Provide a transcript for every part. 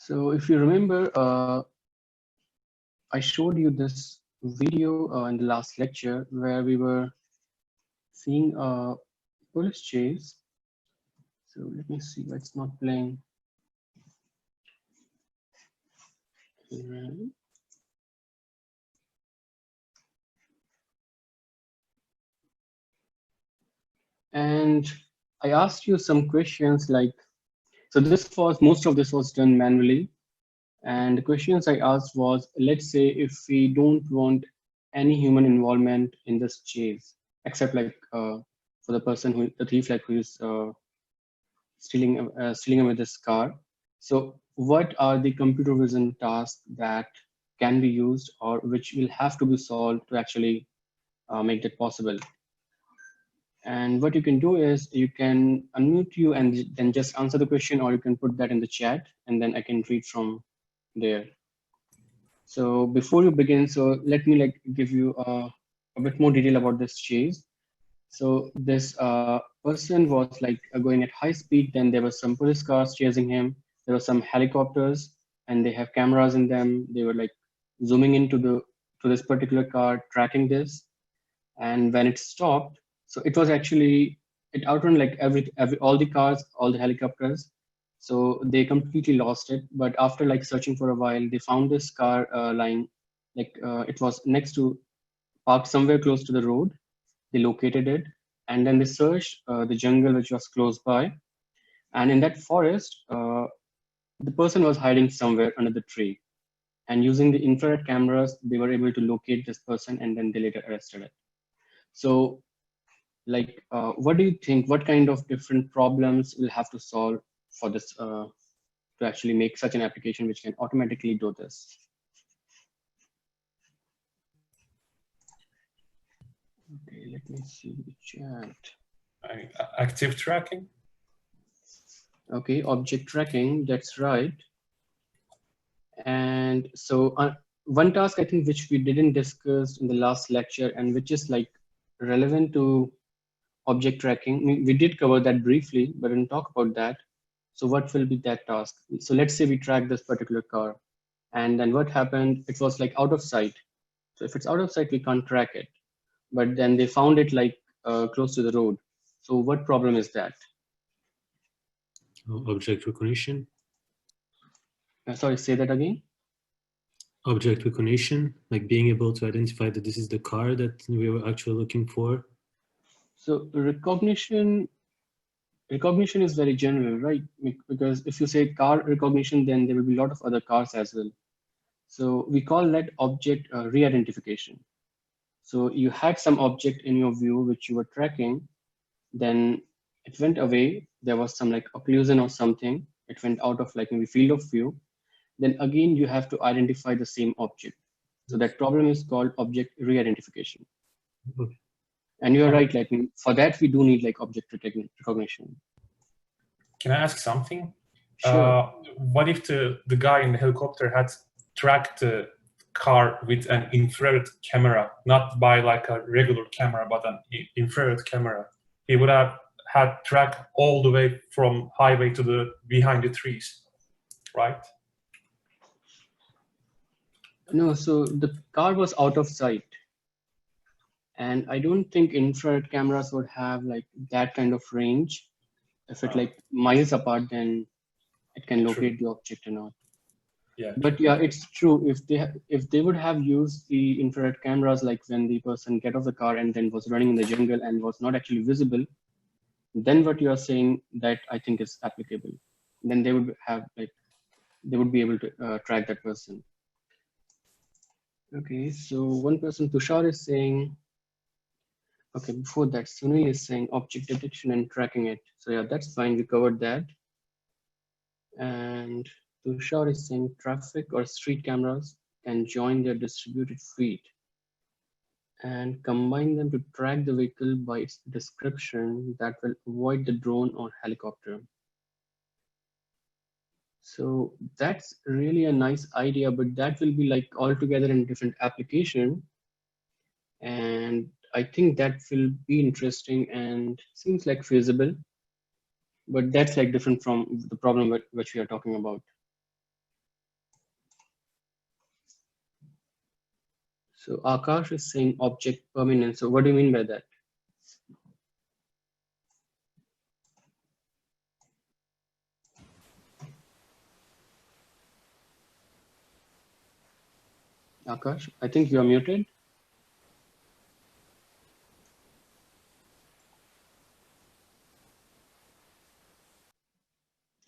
So if you remember, I showed you this video in the last lecture where we were seeing a police chase. So let me see why it's not playing. Right. And I asked you some questions like, so most of this was done manually. And the questions I asked was, let's say if we don't want any human involvement in this chase, except like for the person the thief, like who is stealing away this car. So what are the computer vision tasks that can be used or which will have to be solved to actually make that possible? And what you can do is you can unmute you and then just answer the question, or you can put that in the chat and then I can read from there. So before you begin, so let me like give you a bit more detail about this chase. So this person was like going at high speed. Then there were some police cars chasing him. There were some helicopters, and they have cameras in them. They were like zooming into this particular car, tracking this. And when it stopped, so it was actually it outrun like every all the cars, all the helicopters. So they completely lost it. But after like searching for a while, they found this car lying, like it was next to parked somewhere close to the road. They located it, and then they searched the jungle which was close by. And in that forest, the person was hiding somewhere under the tree. And using the infrared cameras, they were able to locate this person, and then they later arrested it. So, like, what do you think? What kind of different problems we'll have to solve for this to actually make such an application which can automatically do this? Okay, let me see the chat. Active tracking. Okay, object tracking, that's right. And so one task I think which we didn't discuss in the last lecture and which is like relevant to object tracking, we did cover that briefly, but didn't talk about that. So what will be that task? So let's say we track this particular car, and then what happened? It was like out of sight. So if it's out of sight, we can't track it. But then they found it like close to the road. So what problem is that? Object recognition. Sorry, say that again. Object recognition, like being able to identify that this is the car that we were actually looking for. So recognition is very general, right? Because if you say car recognition, then there will be a lot of other cars as well. So we call that object re-identification. So you had some object in your view which you were tracking, then it went away. There was some like occlusion or something. It went out of like maybe field of view. Then again, you have to identify the same object. So that problem is called object re-identification. Okay. And you're right, like for that, we do need like object recognition. Can I ask something? Sure. What if the guy in the helicopter had tracked the car with an infrared camera, not by like a regular camera, but an infrared camera? He would have had track all the way from highway to the behind the trees, right? No, so the car was out of sight. And I don't think infrared cameras would have like that kind of range. If it like miles apart, then it can locate the object or not. Yeah. But yeah, it's true. If they would have used the infrared cameras, like when the person get off the car and then was running in the jungle and was not actually visible, then what you are saying that I think is applicable. Then they would have like they would be able to track that person. Okay, so one person, Tushar, is saying. Okay, before that, Sunil is saying object detection and tracking it. So yeah, that's fine. We covered that. And Tushar is saying traffic or street cameras can join their distributed feed and combine them to track the vehicle by its description that will avoid the drone or helicopter. So that's really a nice idea, but that will be like altogether in different application. And I think that will be interesting and seems like feasible, but that's like different from the problem which we are talking about. So Akash is saying object permanence. So what do you mean by that? Akash, I think you are muted.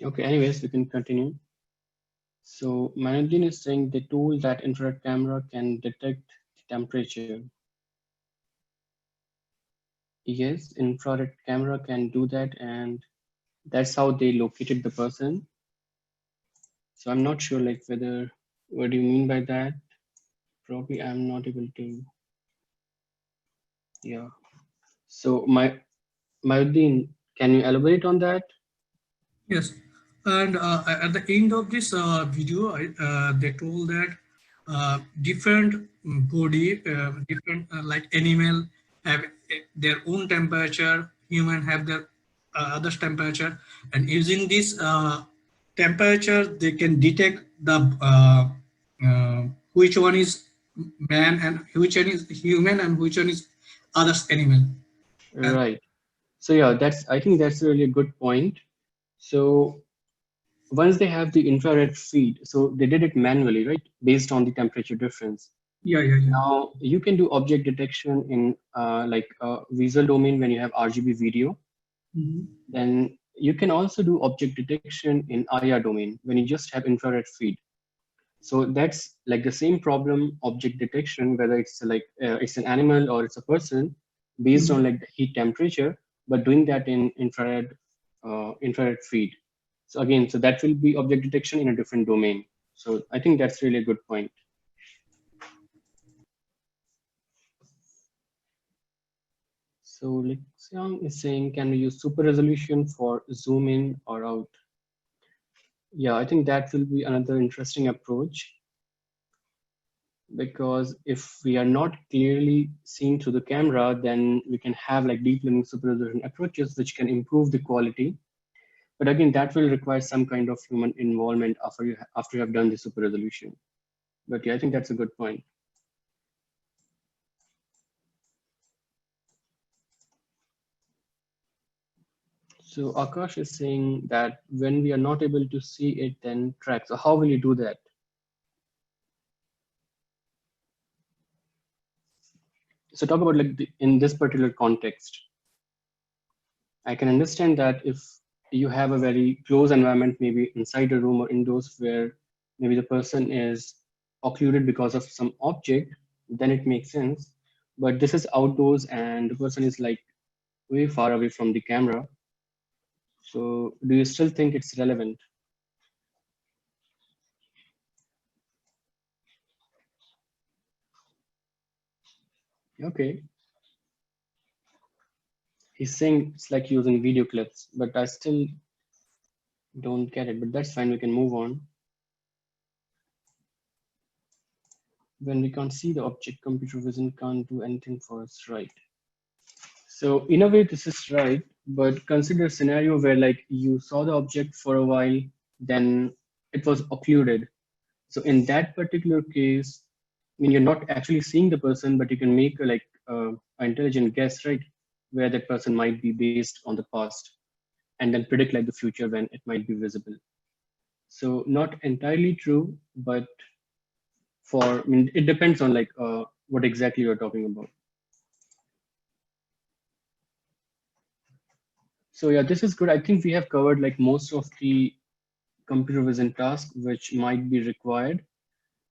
Okay, anyways, we can continue. So Manadin is saying the tool that infrared camera can detect the temperature. Yes, infrared camera can do that, and that's how they located the person. So I'm not sure like whether, what do you mean by that? Probably I'm not able to, yeah. So Mayuddin, can you elaborate on that? Yes, and at the end of this video, they told that different body, different like animal have their own temperature, human have their others temperature, and using this temperature, they can detect the which one is man and which one is human and which one is others animal. And Right. So yeah, I think that's really a good point. So once they have the infrared feed, so they did it manually, right? Based on the temperature difference. yeah, yeah, yeah. Now you can do object detection in like visual domain when you have RGB video. Mhm. Then you can also do object detection in IR domain when you just have infrared feed. So that's like the same problem object detection, whether it's like it's an animal or it's a person, based Mhm. on like the heat temperature, but doing that in infrared feed. So again, so that will be object detection in a different domain. So I think that's really a good point. So Lixiang is saying, can we use super resolution for zoom in or out? Yeah, I think that will be another interesting approach, because if we are not clearly seen through the camera, then we can have like deep learning super resolution approaches which can improve the quality. But again, that will require some kind of human involvement after you have done the super resolution. But yeah, I think that's a good point. So Akash is saying that when we are not able to see it, then track. So how will you do that? So talk about like in this particular context. I can understand that if you have a very close environment, maybe inside a room or indoors, where maybe the person is occluded because of some object, then it makes sense. But this is outdoors and the person is like way far away from the camera. So do you still think it's relevant? Okay. He's saying it's like using video clips, but I still don't get it, but that's fine. We can move on. When we can't see the object, computer vision can't do anything for us, right? So in a way, this is right, but consider a scenario where like you saw the object for a while, then it was occluded. So in that particular case, I mean, you're not actually seeing the person, but you can make a, like an intelligent guess, right, where that person might be based on the past, and then predict like the future when it might be visible. So not entirely true, but I mean, it depends on like what exactly you're talking about. So yeah, this is good. I think we have covered like most of the computer vision tasks which might be required.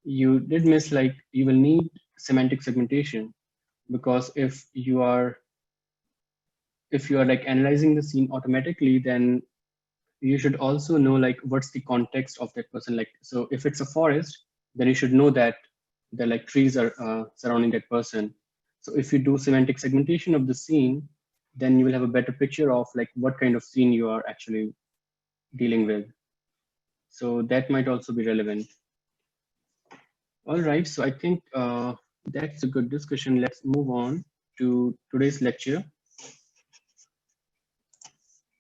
You did miss like you will need semantic segmentation, because if you are like analyzing the scene automatically, then you should also know like what's the context of that person. Like, so if it's a forest, then you should know that the like trees are surrounding that person. So if you do semantic segmentation of the scene, then you will have a better picture of like what kind of scene you are actually dealing with. So that might also be relevant. All right, so I think that's a good discussion. Let's move on to today's lecture.